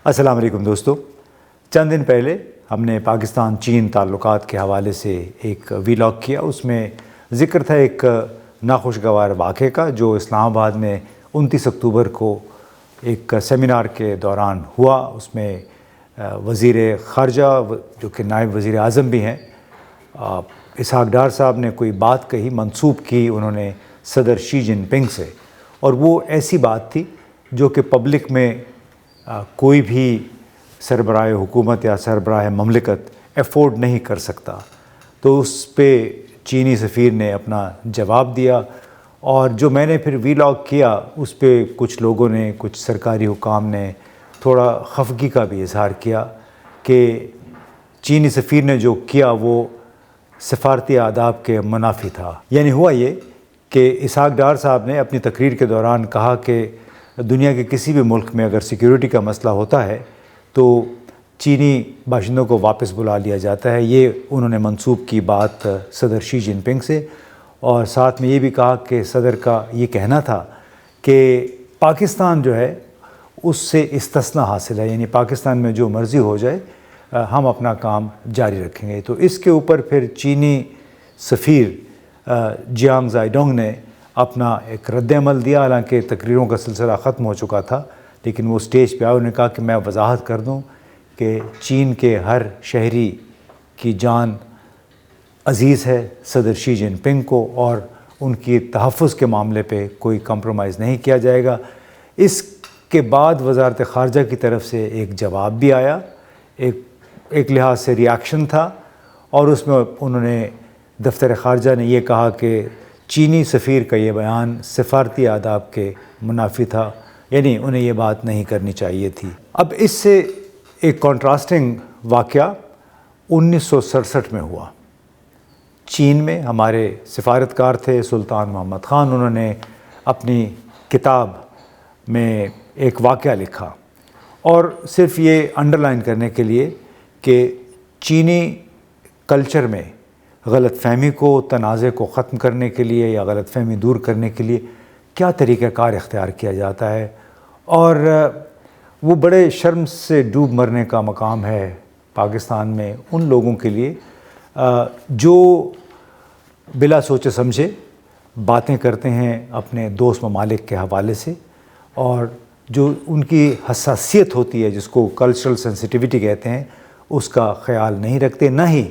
السلام علیکم دوستو، چند دن پہلے ہم نے پاکستان چین تعلقات کے حوالے سے ایک ویلاگ کیا۔ اس میں ذکر تھا ایک ناخوشگوار واقعے کا جو اسلام آباد میں 29 اکتوبر کو ایک سیمینار کے دوران ہوا۔ اس میں وزیر خارجہ جو کہ نائب وزیر اعظم بھی ہیں، اسحاق ڈار صاحب نے کوئی بات کہی، منسوب کی انہوں نے صدر شی جن پنگ سے، اور وہ ایسی بات تھی جو کہ پبلک میں کوئی بھی سربراہ حکومت یا سربراہ مملکت ایفورڈ نہیں کر سکتا۔ تو اس پہ چینی سفیر نے اپنا جواب دیا، اور جو میں نے پھر ویلاگ کیا اس پہ کچھ لوگوں نے، کچھ سرکاری حکام نے تھوڑا خفگی کا بھی اظہار کیا کہ چینی سفیر نے جو کیا وہ سفارتی آداب کے منافی تھا۔ یعنی ہوا یہ کہ اسحاق ڈار صاحب نے اپنی تقریر کے دوران کہا کہ دنیا کے کسی بھی ملک میں اگر سیکیورٹی کا مسئلہ ہوتا ہے تو چینی باشندوں کو واپس بلا لیا جاتا ہے۔ یہ انہوں نے منسوب کی بات صدر شی جن پنگ سے، اور ساتھ میں یہ بھی کہا کہ صدر کا یہ کہنا تھا کہ پاکستان جو ہے اس سے استثناء حاصل ہے، یعنی پاکستان میں جو مرضی ہو جائے ہم اپنا کام جاری رکھیں گے۔ تو اس کے اوپر پھر چینی سفیر جیانگ زائیڈونگ نے اپنا ایک رد عمل دیا، حالانکہ تقریروں کا سلسلہ ختم ہو چکا تھا، لیکن وہ سٹیج پہ آئے، انہوں نے کہا کہ میں وضاحت کر دوں کہ چین کے ہر شہری کی جان عزیز ہے صدر شی جن پنگ کو، اور ان کی تحفظ کے معاملے پہ کوئی کمپرومائز نہیں کیا جائے گا۔ اس کے بعد وزارت خارجہ کی طرف سے ایک جواب بھی آیا، ایک لحاظ سے ری ایکشن تھا، اور اس میں انہوں نے دفتر خارجہ نے یہ کہا کہ چینی سفیر کا یہ بیان سفارتی آداب کے منافی تھا، یعنی انہیں یہ بات نہیں کرنی چاہیے تھی۔ اب اس سے ایک کنٹراسٹنگ واقعہ 1967 میں ہوا۔ چین میں ہمارے سفارتکار تھے سلطان محمد خان، انہوں نے اپنی کتاب میں ایک واقعہ لکھا، اور صرف یہ انڈرلائن کرنے کے لیے کہ چینی کلچر میں غلط فہمی کو، تنازع کو ختم کرنے کے لیے یا غلط فہمی دور کرنے کے لیے کیا طریقہ کار اختیار کیا جاتا ہے، اور وہ بڑے شرم سے ڈوب مرنے کا مقام ہے پاکستان میں ان لوگوں کے لیے جو بلا سوچے سمجھے باتیں کرتے ہیں اپنے دوست ممالک کے حوالے سے، اور جو ان کی حساسیت ہوتی ہے جس کو کلچرل سینسٹیوٹی کہتے ہیں اس کا خیال نہیں رکھتے، نہ ہی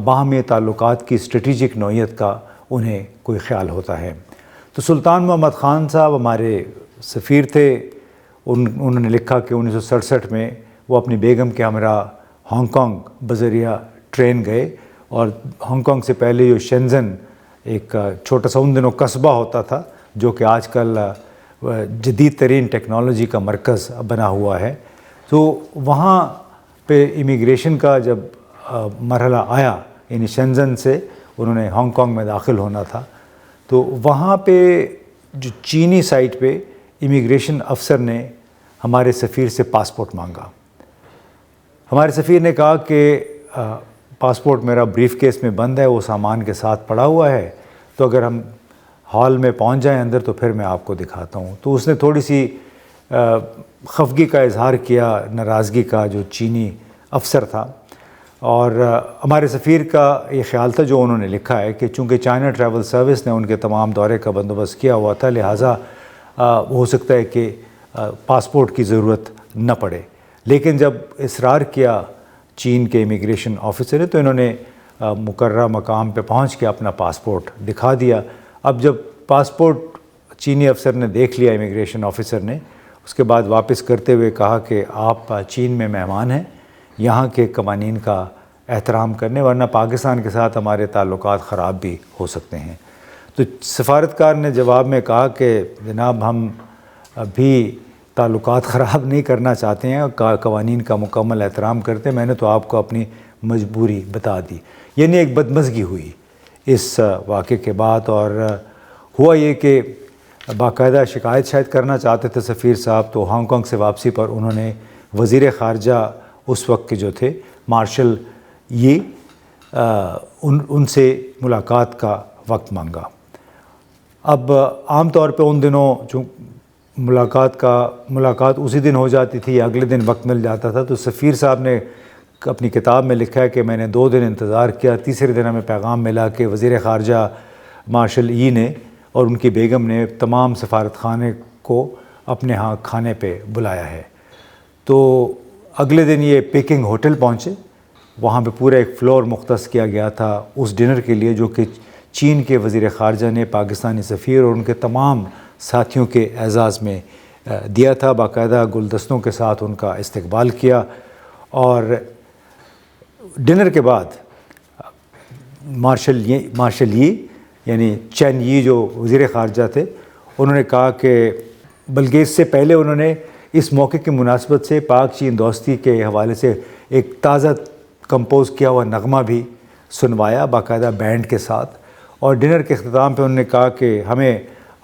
باہمی تعلقات کی اسٹریٹجک نوعیت کا انہیں کوئی خیال ہوتا ہے۔ تو سلطان محمد خان صاحب ہمارے سفیر تھے، انہوں نے لکھا کہ 1967 میں وہ اپنی بیگم کے ہمراہ ہانگ کانگ بذریعہ ٹرین گئے، اور ہانگ کانگ سے پہلے جو شینزن ایک چھوٹا سا ان دنوں قصبہ ہوتا تھا جو کہ آج کل جدید ترین ٹیکنالوجی کا مرکز بنا ہوا ہے، تو وہاں پہ امیگریشن کا جب مرحلہ آیا، یعنی شینزن سے انہوں نے ہانگ کانگ میں داخل ہونا تھا، تو وہاں پہ جو چینی سائٹ پہ امیگریشن افسر نے ہمارے سفیر سے پاسپورٹ مانگا۔ ہمارے سفیر نے کہا کہ پاسپورٹ میرا بریف کیس میں بند ہے، وہ سامان کے ساتھ پڑا ہوا ہے، تو اگر ہم ہال میں پہنچ جائیں اندر تو پھر میں آپ کو دکھاتا ہوں۔ تو اس نے تھوڑی سی خفگی کا اظہار کیا، ناراضگی کا، جو چینی افسر تھا، اور ہمارے سفیر کا یہ خیال تھا جو انہوں نے لکھا ہے کہ چونکہ چائنا ٹریول سروس نے ان کے تمام دورے کا بندوبست کیا ہوا تھا، لہٰذا ہو سکتا ہے کہ پاسپورٹ کی ضرورت نہ پڑے، لیکن جب اصرار کیا چین کے امیگریشن آفیسر نے تو انہوں نے مقررہ مقام پہ پہنچ کے اپنا پاسپورٹ دکھا دیا۔ اب جب پاسپورٹ چینی افسر نے دیکھ لیا، امیگریشن آفیسر نے، اس کے بعد واپس کرتے ہوئے کہا کہ آپ چین میں مہمان ہیں، یہاں کے قوانین کا احترام کرنے، ورنہ پاکستان کے ساتھ ہمارے تعلقات خراب بھی ہو سکتے ہیں۔ تو سفارتکار نے جواب میں کہا کہ جناب ہم بھی تعلقات خراب نہیں کرنا چاہتے ہیں، قوانین کا مکمل احترام کرتے ہیں، میں نے تو آپ کو اپنی مجبوری بتا دی۔ یعنی ایک بدمزگی ہوئی اس واقعے کے بعد، اور ہوا یہ کہ باقاعدہ شکایت شاید کرنا چاہتے تھے سفیر صاحب، تو ہانگ کانگ سے واپسی پر انہوں نے وزیر خارجہ اس وقت کے جو تھے مارشل یہ ان سے ملاقات کا وقت مانگا۔ اب عام طور پہ ان دنوں جو ملاقات اسی دن ہو جاتی تھی یا اگلے دن وقت مل جاتا تھا. تو سفیر صاحب نے اپنی کتاب میں لکھا ہے کہ میں نے 2 دن انتظار کیا. تیسرے دن ہمیں پیغام ملا کہ وزیر خارجہ مارشل ای نے اور ان کی بیگم نے تمام سفارت خانے کو اپنے ہاں کھانے پہ بلایا ہے. تو اگلے دن یہ پیکنگ ہوٹل پہنچے. وہاں پہ پورا ایک فلور مختص کیا گیا تھا اس ڈنر کے لیے, جو کہ چین کے وزیر خارجہ نے پاکستانی سفیر اور ان کے تمام ساتھیوں کے اعزاز میں دیا تھا. باقاعدہ گلدستوں کے ساتھ ان کا استقبال کیا. اور ڈنر کے بعد مارشل ی یعنی چین ی جو وزیر خارجہ تھے, انہوں نے کہا کہ بلکہ اس سے پہلے انہوں نے اس موقع کی مناسبت سے پاک چین دوستی کے حوالے سے ایک تازہ کمپوز کیا ہوا نغمہ بھی سنوایا باقاعدہ بینڈ کے ساتھ. اور ڈنر کے اختتام پہ انہوں نے کہا کہ ہمیں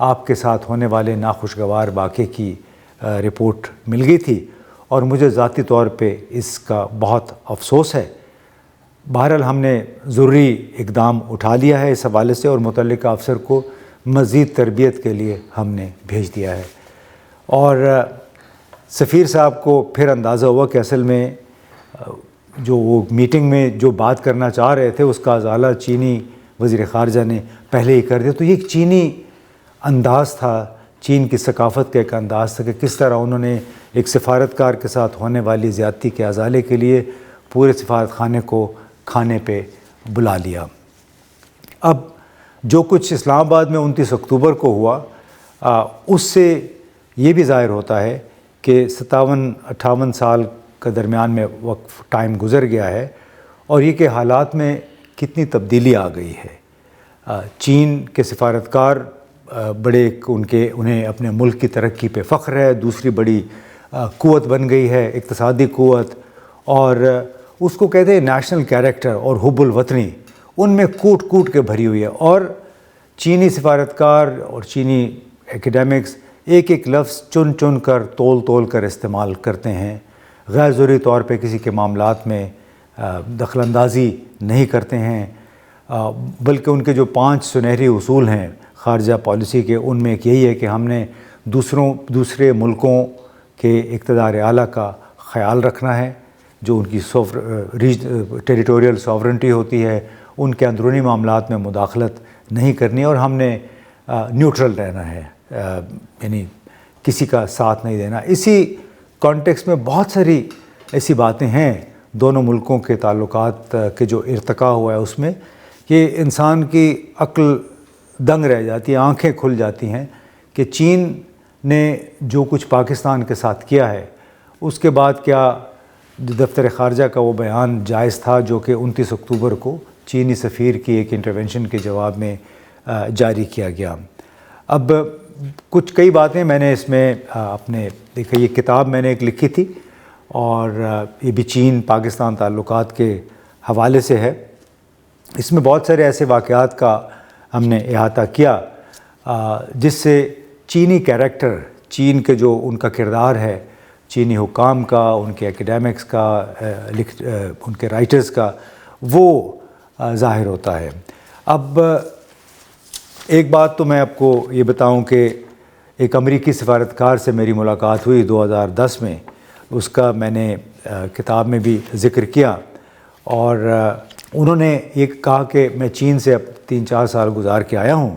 آپ کے ساتھ ہونے والے ناخوشگوار واقعے کی رپورٹ مل گئی تھی اور مجھے ذاتی طور پہ اس کا بہت افسوس ہے. بہرحال ہم نے ضروری اقدام اٹھا لیا ہے اس حوالے سے اور متعلقہ افسر کو مزید تربیت کے لیے ہم نے بھیج دیا ہے. اور سفیر صاحب کو پھر اندازہ ہوا کہ اصل میں جو وہ میٹنگ میں جو بات کرنا چاہ رہے تھے اس کا ازالہ چینی وزیر خارجہ نے پہلے ہی کر دیا. تو یہ ایک چینی انداز تھا, چین کی ثقافت کا ایک انداز تھا کہ کس طرح انہوں نے ایک سفارتکار کے ساتھ ہونے والی زیادتی کے ازالے کے لیے پورے سفارت خانے کو کھانے پہ بلا لیا. اب جو کچھ اسلام آباد میں 29 اکتوبر کو ہوا اس سے یہ بھی ظاہر ہوتا ہے کہ 57-58 سال کا درمیان میں وقت ٹائم گزر گیا ہے اور یہ کہ حالات میں کتنی تبدیلی آ گئی ہے. چین کے سفارتکار بڑے انہیں اپنے ملک کی ترقی پہ فخر ہے, دوسری بڑی قوت بن گئی ہے, اقتصادی قوت, اور اس کو کہتے ہیں نیشنل کیریکٹر اور حب الوطنی ان میں کوٹ کوٹ کے بھری ہوئی ہے. اور چینی سفارتکار اور چینی ایکیڈیمکس ایک ایک لفظ چن چن کر تول کر استعمال کرتے ہیں, غیر ضروری طور پہ کسی کے معاملات میں دخل اندازی نہیں کرتے ہیں, بلکہ ان کے جو 5 سنہری اصول ہیں خارجہ پالیسی کے, ان میں ایک یہی ہے کہ ہم نے دوسرے ملکوں کے اقتدار اعلیٰ کا خیال رکھنا ہے, جو ان کی ٹیریٹوریل ساورنٹی ہوتی ہے ان کے اندرونی معاملات میں مداخلت نہیں کرنی, اور ہم نے نیوٹرل رہنا ہے, یعنی کسی کا ساتھ نہیں دینا. اسی کانٹیکس میں بہت ساری ایسی باتیں ہیں دونوں ملکوں کے تعلقات کے جو ارتقاء ہوا ہے اس میں کہ انسان کی عقل دنگ رہ جاتی ہے, آنکھیں کھل جاتی ہیں کہ چین نے جو کچھ پاکستان کے ساتھ کیا ہے اس کے بعد کیا دفتر خارجہ کا وہ بیان جائز تھا جو کہ 29 اکتوبر کو چینی سفیر کی ایک انٹرونشن کے جواب میں جاری کیا گیا. اب کئی باتیں میں نے اس میں اپنے دیکھا, یہ کتاب میں نے ایک لکھی تھی اور یہ بھی چین پاکستان تعلقات کے حوالے سے ہے. اس میں بہت سارے ایسے واقعات کا ہم نے احاطہ کیا جس سے چینی کیریکٹر, چین کے جو ان کا کردار ہے, چینی حکام کا, ان کے ایکیڈیمکس کا, ان کے رائٹرز کا, وہ ظاہر ہوتا ہے. اب ایک بات تو میں آپ کو یہ بتاؤں کہ ایک امریکی سفارتکار سے میری ملاقات ہوئی 2010 میں, اس کا میں نے کتاب میں بھی ذکر کیا, اور انہوں نے یہ کہا کہ میں چین سے اب 3-4 سال گزار کے آیا ہوں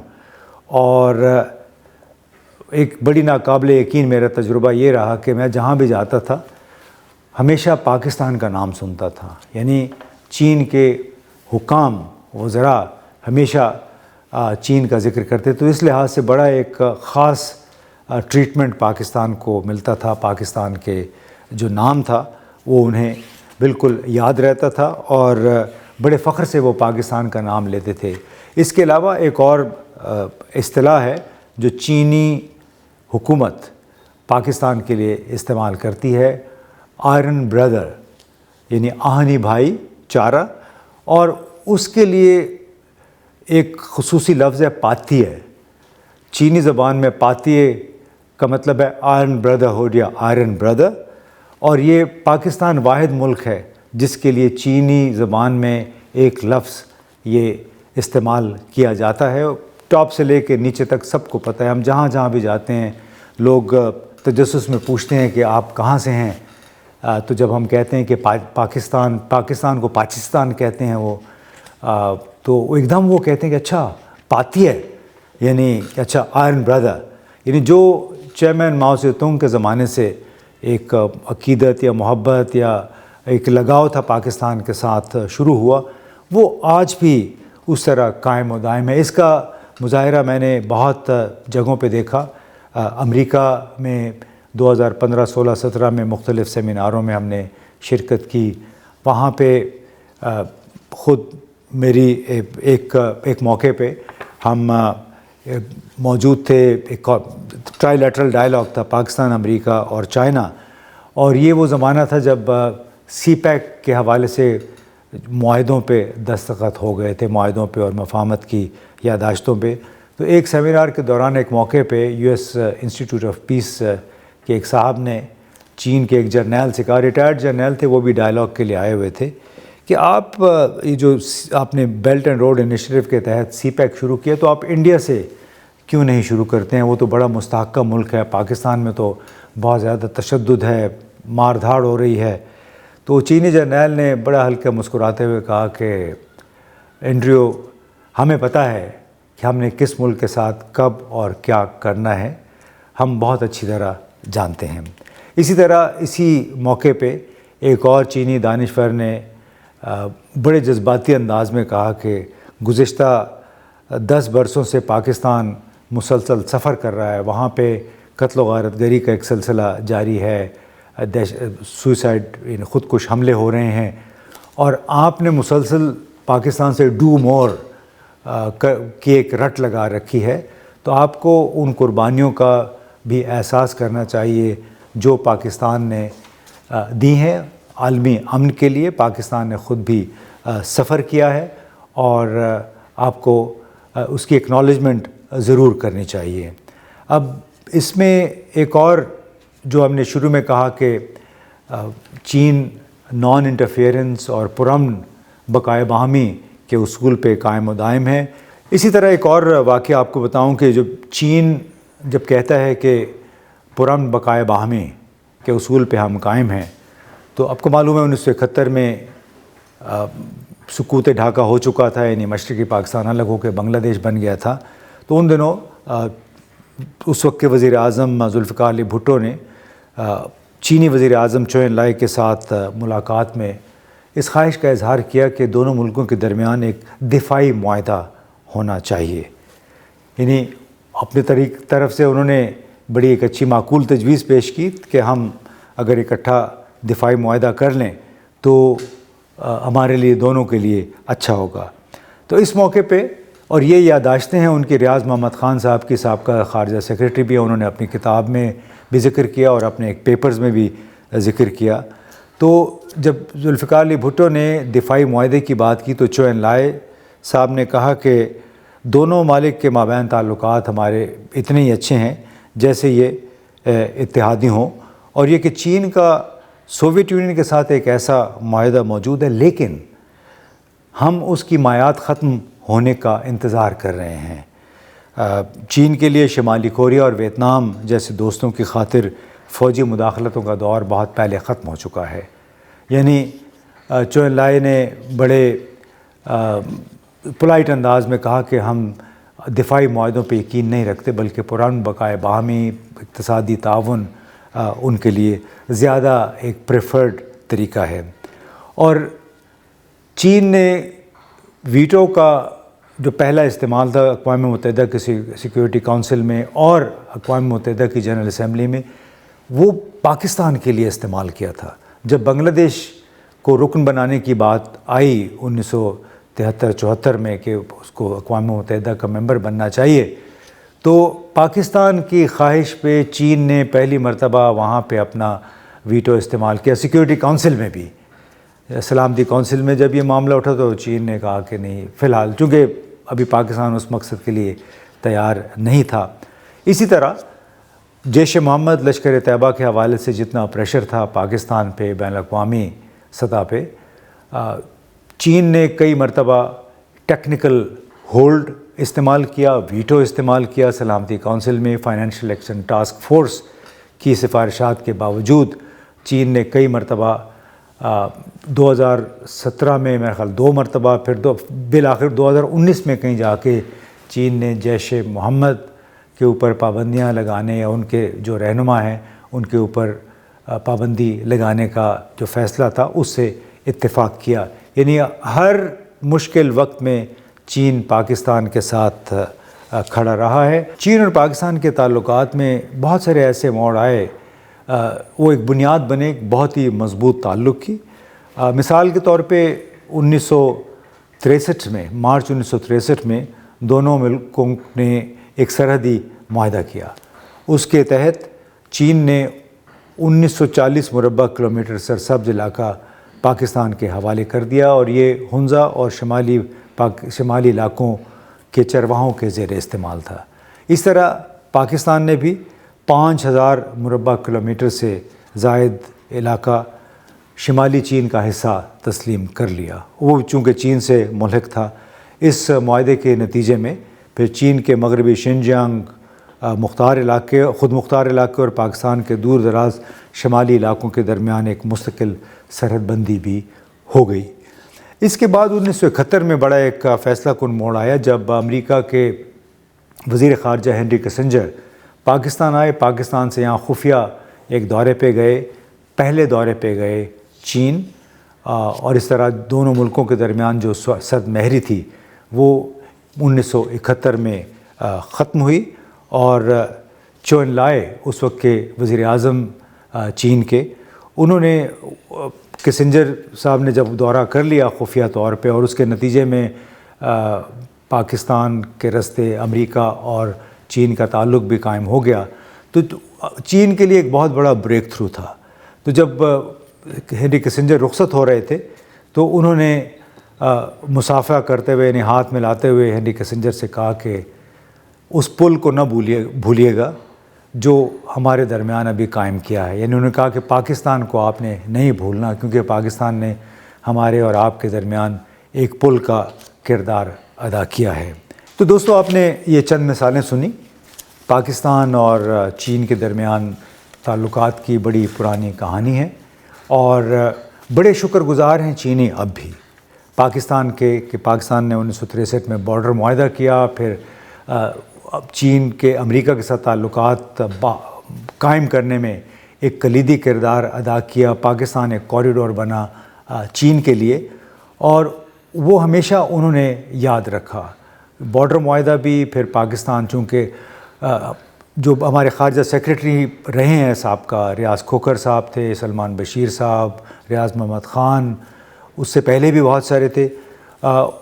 اور ایک بڑی ناقابل یقین میرا تجربہ یہ رہا کہ میں جہاں بھی جاتا تھا ہمیشہ پاکستان کا نام سنتا تھا, یعنی چین کے حکام وزراء ہمیشہ چین کا ذکر کرتے. تو اس لحاظ سے بڑا ایک خاص ٹریٹمنٹ پاکستان کو ملتا تھا, پاکستان کے جو نام تھا وہ انہیں بالکل یاد رہتا تھا اور بڑے فخر سے وہ پاکستان کا نام لیتے تھے. اس کے علاوہ ایک اور اصطلاح ہے جو چینی حکومت پاکستان کے لیے استعمال کرتی ہے, آئرن بردر, یعنی آہنی بھائی چارہ, اور اس کے لیے ایک خصوصی لفظ ہے پاتیے. چینی زبان میں پاتیے کا مطلب ہے آئرن بردرہڈ یا آئرن بردر, اور یہ پاکستان واحد ملک ہے جس کے لیے چینی زبان میں ایک لفظ یہ استعمال کیا جاتا ہے. ٹاپ سے لے کے نیچے تک سب کو پتہ ہے, ہم جہاں جہاں بھی جاتے ہیں لوگ تجسس میں پوچھتے ہیں کہ آپ کہاں سے ہیں، تو جب ہم کہتے ہیں کہ پاکستان کو پاکستان کہتے ہیں وہ، تو ایک دم وہ کہتے ہیں کہ اچھا پاتی ہے، یعنی اچھا آئرن بردر، یعنی جو چیئرمین ماؤ سے تونگ کے زمانے سے ایک عقیدت یا محبت یا ایک لگاؤ تھا پاکستان کے ساتھ شروع ہوا، وہ آج بھی اس طرح قائم و دائم ہے۔ اس کا مظاہرہ میں نے بہت جگہوں پہ دیکھا۔ امریکا میں 2015، 16، 17 میں مختلف سیمیناروں میں ہم نے شرکت کی، وہاں پہ خود میری ایک موقع پہ ہم موجود تھے، ایک ٹرائی لیٹرل ڈائلاگ تھا پاکستان، امریکا اور چائنا، اور یہ وہ زمانہ تھا جب سی پیک کے حوالے سے معاہدوں پہ دستخط ہو گئے تھے، معاہدوں پہ اور مفاہمت کی یادداشتوں پہ۔ تو ایک سیمینار کے دوران ایک موقع پہ U S institute of peace کے ایک صاحب نے چین کے ایک جرنیل سے کہا، ریٹائرڈ جرنیل تھے وہ بھی ڈائلاگ کے لیے آئے ہوئے تھے، کہ آپ یہ جو آپ نے بیلٹ اینڈ روڈ انیشیٹو کے تحت سی پیک شروع کیا، تو آپ انڈیا سے کیوں نہیں شروع کرتے ہیں؟ وہ تو بڑا مستحکم ملک ہے، پاکستان میں تو بہت زیادہ تشدد ہے، مار دھاڑ ہو رہی ہے۔ تو چینی جرنیل نے بڑا ہلکا مسکراتے ہوئے کہا کہ اینڈریو، ہمیں پتہ ہے کہ ہم نے کس ملک کے ساتھ کب اور کیا کرنا ہے، ہم بہت اچھی طرح جانتے ہیں۔ اسی طرح اسی موقع پہ ایک اور چینی دانشور نے بڑے جذباتی انداز میں کہا کہ گزشتہ 10 برسوں سے پاکستان مسلسل سفر کر رہا ہے، وہاں پہ قتل و غارت گری کا ایک سلسلہ جاری ہے، سوئسائڈ یعنی خودکش حملے ہو رہے ہیں، اور آپ نے مسلسل پاکستان سے ڈو مور کی ایک رٹ لگا رکھی ہے، تو آپ کو ان قربانیوں کا بھی احساس کرنا چاہیے جو پاکستان نے دی ہیں عالمی امن کے لیے۔ پاکستان نے خود بھی سفر کیا ہے اور آپ کو اس کی ایکنالجمنٹ ضرور کرنی چاہیے۔ اب اس میں ایک اور جو ہم نے شروع میں کہا کہ چین نان انٹرفیئرنس اور پرامن بقائے باہمی کے اصول پہ قائم و دائم ہے۔ اسی طرح ایک اور واقعہ آپ کو بتاؤں کہ جب چین جب کہتا ہے کہ پرامن بقائے باہمی کے اصول پہ ہم قائم ہیں، تو آپ کو معلوم ہے 1971 میں سکوت ڈھاکہ ہو چکا تھا، یعنی مشرقی پاکستان الگ ہو کے بنگلہ دیش بن گیا تھا۔ تو ان دنوں اس وقت کے وزیر اعظم ذوالفقار علی بھٹو نے چینی وزیر اعظم چو ان لائے کے ساتھ ملاقات میں اس خواہش کا اظہار کیا کہ دونوں ملکوں کے درمیان ایک دفاعی معاہدہ ہونا چاہیے، یعنی اپنے طرف سے انہوں نے بڑی ایک اچھی معقول تجویز پیش کی کہ ہم اگر اکٹھا دفاعی معاہدہ کر لیں تو ہمارے لیے دونوں کے لیے اچھا ہوگا۔ تو اس موقع پہ، اور یہ یادداشتیں ہیں ان کی ریاض محمد خان صاحب کی، سابقہ خارجہ سیکریٹری بھی، انہوں نے اپنی کتاب میں بھی ذکر کیا اور اپنے ایک پیپرز میں بھی ذکر کیا۔ تو جب ذوالفقار علی بھٹو نے دفاعی معاہدے کی بات کی تو چو ان لائے صاحب نے کہا کہ دونوں ممالک کے مابین تعلقات ہمارے اتنے ہی اچھے ہیں جیسے یہ اتحادی ہوں، اور یہ کہ چین کا سوویت یونین کے ساتھ ایک ایسا معاہدہ موجود ہے، لیکن ہم اس کی مایعات ختم ہونے کا انتظار کر رہے ہیں۔ چین کے لیے شمالی کوریا اور ویتنام جیسے دوستوں کی خاطر فوجی مداخلتوں کا دور بہت پہلے ختم ہو چکا ہے۔ یعنی چو ان لائے نے بڑے پولائٹ انداز میں کہا کہ ہم دفاعی معاہدوں پہ یقین نہیں رکھتے، بلکہ پرامن بقائے باہمی اقتصادی تعاون ان کے لیے زیادہ ایک پریفرڈ طریقہ ہے۔ اور چین نے ویٹو کا جو پہلا استعمال تھا اقوام متحدہ کی سیکیورٹی کونسل میں اور اقوام متحدہ کی جنرل اسمبلی میں، وہ پاکستان کے لیے استعمال کیا تھا۔ جب بنگلہ دیش کو رکن بنانے کی بات آئی 1973-74 میں کہ اس کو اقوام متحدہ کا ممبر بننا چاہیے، تو پاکستان کی خواہش پہ چین نے پہلی مرتبہ وہاں پہ اپنا ویٹو استعمال کیا۔ سیکیورٹی کونسل میں بھی، سلامتی کونسل میں جب یہ معاملہ اٹھا تو چین نے کہا کہ نہیں، فی الحال چونکہ ابھی پاکستان اس مقصد کے لیے تیار نہیں تھا۔ اسی طرح جیش محمد لشکر طیبہ کے حوالے سے جتنا پریشر تھا پاکستان پہ بین الاقوامی سطح پہ، چین نے کئی مرتبہ ٹیکنیکل ہولڈ استعمال کیا، ویٹو استعمال کیا سلامتی کونسل میں۔ فائنینشیل ایکشن ٹاسک فورس کی سفارشات کے باوجود چین نے کئی مرتبہ 2017 میں میرا خیال 2 مرتبہ، پھر بالآخر 2019 میں کہیں جا کے چین نے جیش محمد کے اوپر پابندیاں لگانے یا ان کے جو رہنما ہیں ان کے اوپر پابندی لگانے کا جو فیصلہ تھا اس سے اتفاق کیا۔ یعنی ہر مشکل وقت میں چین پاکستان کے ساتھ کھڑا رہا ہے۔ چین اور پاکستان کے تعلقات میں بہت سارے ایسے موڑ آئے، وہ ایک بنیاد بنے ایک بہت ہی مضبوط تعلق کی۔ مثال کے طور پہ 1963 میں، مارچ 1963 میں دونوں ملکوں نے ایک سرحدی معاہدہ کیا۔ اس کے تحت چین نے 1940 مربع کلومیٹر سرسبز علاقہ پاکستان کے حوالے کر دیا، اور یہ ہنزا اور شمالی علاقوں کے چرواہوں کے زیر استعمال تھا۔ اس طرح پاکستان نے بھی 5000 مربع کلومیٹر سے زائد علاقہ شمالی چین کا حصہ تسلیم کر لیا۔ وہ چونکہ چین سے ملحق تھا، اس معاہدے کے نتیجے میں پھر چین کے مغربی شنجیانگ خود مختار علاقے اور پاکستان کے دور دراز شمالی علاقوں کے درمیان ایک مستقل سرحد بندی بھی ہو گئی۔ اس کے بعد 1971 میں بڑا ایک فیصلہ کن موڑ آیا جب امریکہ کے وزیر خارجہ ہنری کسنجر پاکستان آئے۔ پاکستان سے یہاں خفیہ ایک دورے پہ گئے، پہلے دورے پہ گئے چین، اور اس طرح دونوں ملکوں کے درمیان جو سرد مہری تھی وہ 1971 میں ختم ہوئی، اور چو ان لائے اس وقت کے وزیر اعظم چین کے، انہوں نے کسنجر صاحب نے جب دورہ کر لیا خفیہ طور پہ، اور اس کے نتیجے میں پاکستان کے راستے امریکہ اور چین کا تعلق بھی قائم ہو گیا، تو چین کے لیے ایک بہت بڑا بریک تھرو تھا۔ تو جب ہنری کسنجر رخصت ہو رہے تھے تو انہوں نے مصافحہ کرتے ہوئے، یعنی ہاتھ ملاتے ہوئے ہنری کسنجر سے کہا کہ اس پل کو نہ بھولیے گا جو ہمارے درمیان ابھی قائم کیا ہے۔ یعنی انہوں نے کہا کہ پاکستان کو آپ نے نہیں بھولنا، کیونکہ پاکستان نے ہمارے اور آپ کے درمیان ایک پل کا کردار ادا کیا ہے۔ تو دوستو، آپ نے یہ چند مثالیں سنی پاکستان اور چین کے درمیان تعلقات کی بڑی پرانی کہانی ہے، اور بڑے شکر گزار ہیں چینی اب بھی پاکستان کے کہ پاکستان نے 1963 میں بارڈر معاہدہ کیا، پھر چین کے امریکہ کے ساتھ تعلقات قائم کرنے میں ایک کلیدی کردار ادا کیا۔ پاکستان ایک کوریڈور بنا چین کے لیے، اور وہ ہمیشہ انہوں نے یاد رکھا۔ بارڈر معاہدہ بھی، پھر پاکستان چونکہ جو ہمارے خارجہ سیکریٹری رہے ہیں سابقہ، ریاض کھوکھر صاحب تھے، سلمان بشیر صاحب، ریاض محمد خان، اس سے پہلے بھی بہت سارے تھے،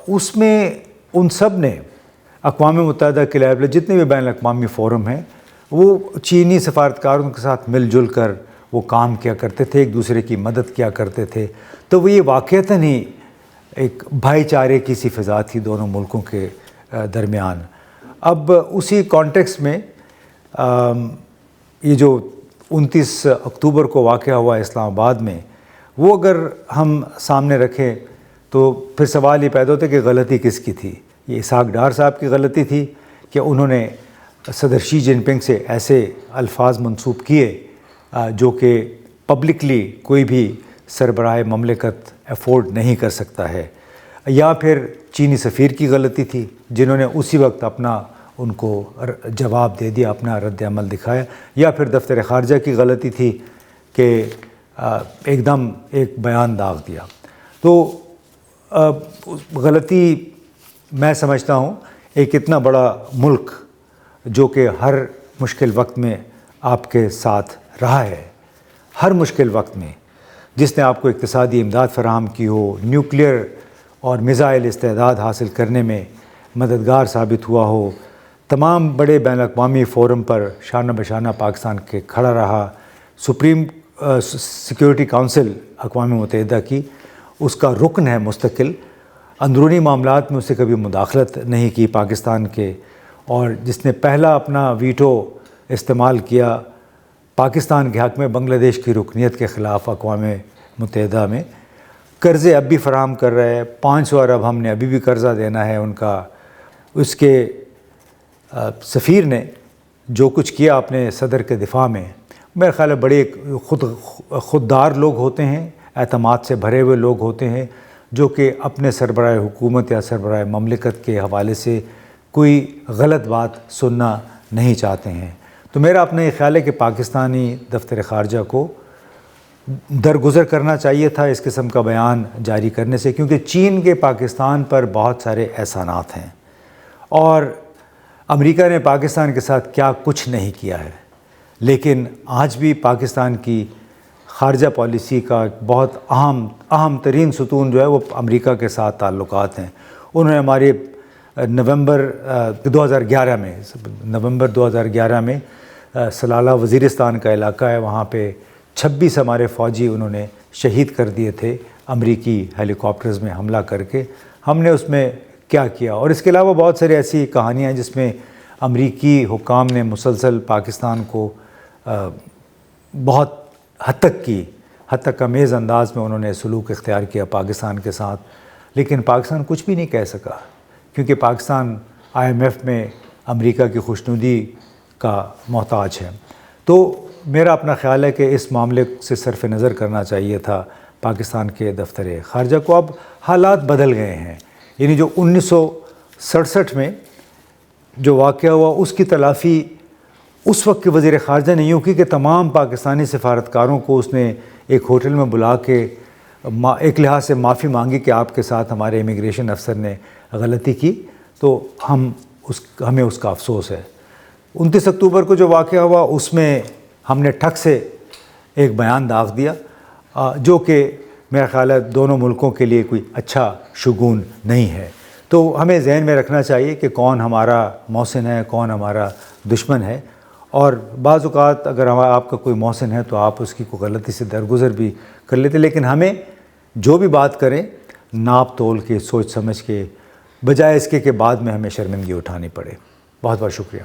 اس میں ان سب نے اقوام متحدہ کے لیول جتنے بھی بین الاقوامی فورم ہیں وہ چینی سفارتکاروں کے ساتھ مل جل کر وہ کام کیا کرتے تھے، ایک دوسرے کی مدد کیا کرتے تھے۔ تو وہ یہ واقعتاً ہی ایک بھائی چارے کی سی فضا تھی دونوں ملکوں کے درمیان۔ اب اسی کانٹیکس میں یہ جو 29 اکتوبر کو واقعہ ہوا اسلام آباد میں، وہ اگر ہم سامنے رکھیں تو پھر سوال یہ پیدا ہوتا ہے کہ غلطی کس کی تھی؟ یہ اسحاق ڈار صاحب کی غلطی تھی کہ انہوں نے صدر شی جن پنگ سے ایسے الفاظ منسوب کیے جو کہ پبلکلی کوئی بھی سربراہ مملکت افورڈ نہیں کر سکتا ہے، یا پھر چینی سفیر کی غلطی تھی جنہوں نے اسی وقت اپنا ان کو جواب دے دیا، اپنا رد عمل دکھایا، یا پھر دفتر خارجہ کی غلطی تھی کہ ایک دم ایک بیان داغ دیا۔ تو غلطی میں سمجھتا ہوں ایک اتنا بڑا ملک جو کہ ہر مشکل وقت میں آپ کے ساتھ رہا ہے، ہر مشکل وقت میں، جس نے آپ کو اقتصادی امداد فراہم کی ہو، نیوکلیئر اور میزائل استعداد حاصل کرنے میں مددگار ثابت ہوا ہو، تمام بڑے بین الاقوامی فورم پر شانہ بشانہ پاکستان کے کھڑا رہا، سپریم سیکیورٹی کونسل اقوام متحدہ کی اس کا رکن ہے مستقل، اندرونی معاملات میں اسے کبھی مداخلت نہیں کی پاکستان کے، اور جس نے پہلا اپنا ویٹو استعمال کیا پاکستان کے حق میں بنگلہ دیش کی رکنیت کے خلاف اقوام متحدہ میں، قرضے اب بھی فراہم کر رہے ہیں، 500 ارب ہم نے ابھی بھی قرضہ دینا ہے ان کا، اس کے سفیر نے جو کچھ کیا اپنے صدر کے دفاع میں، میرا خیال ہے بڑے خوددار لوگ ہوتے ہیں، اعتماد سے بھرے ہوئے لوگ ہوتے ہیں، جو کہ اپنے سربراہ حکومت یا سربراہ مملکت کے حوالے سے کوئی غلط بات سننا نہیں چاہتے ہیں۔ تو میرا اپنا یہ خیال ہے کہ پاکستانی دفتر خارجہ کو درگزر کرنا چاہیے تھا اس قسم کا بیان جاری کرنے سے، کیونکہ چین کے پاکستان پر بہت سارے احسانات ہیں اور امریکہ نے پاکستان کے ساتھ کیا کچھ نہیں کیا ہے، لیکن آج بھی پاکستان کی خارجہ پالیسی کا بہت اہم ترین ستون جو ہے وہ امریکہ کے ساتھ تعلقات ہیں۔ انہوں نے ہمارے نومبر 2011 میں سلالہ وزیرستان کا علاقہ ہے، وہاں پہ 26 ہمارے فوجی انہوں نے شہید کر دیے تھے امریکی ہیلی کاپٹرز میں حملہ کر کے۔ ہم نے اس میں کیا کیا، اور اس کے علاوہ بہت ساری ایسی کہانیاں ہیں جس میں امریکی حکام نے مسلسل پاکستان کو بہت حد تک امیز انداز میں انہوں نے سلوک اختیار کیا پاکستان کے ساتھ، لیکن پاکستان کچھ بھی نہیں کہہ سکا، کیونکہ پاکستان IMF میں امریکہ کی خوشنودی کا محتاج ہے۔ تو میرا اپنا خیال ہے کہ اس معاملے سے صرف نظر کرنا چاہیے تھا پاکستان کے دفتر خارجہ کو۔ اب حالات بدل گئے ہیں، یعنی جو 1967 میں جو واقعہ ہوا اس کی تلافی اس وقت کے وزیر خارجہ نے یوں کی کہ تمام پاکستانی سفارتکاروں کو اس نے ایک ہوٹل میں بلا کے ایک لحاظ سے معافی مانگی کہ آپ کے ساتھ ہمارے امیگریشن افسر نے غلطی کی، تو ہمیں اس کا افسوس ہے۔ 29 اکتوبر کو جو واقعہ ہوا اس میں ہم نے ٹھک سے ایک بیان داغ دیا، جو کہ میرا خیال ہے دونوں ملکوں کے لیے کوئی اچھا شگون نہیں ہے۔ تو ہمیں ذہن میں رکھنا چاہیے کہ کون ہمارا محسن ہے، کون ہمارا دشمن ہے، اور بعض اوقات اگر آپ کا کوئی محسن ہے تو آپ اس کی کوئی غلطی سے درگزر بھی کر لیتے، لیکن ہمیں جو بھی بات کریں ناپ تول کے، سوچ سمجھ کے، بجائے اس کے بعد میں ہمیں شرمندگی اٹھانی پڑے۔ بہت بہت شکریہ۔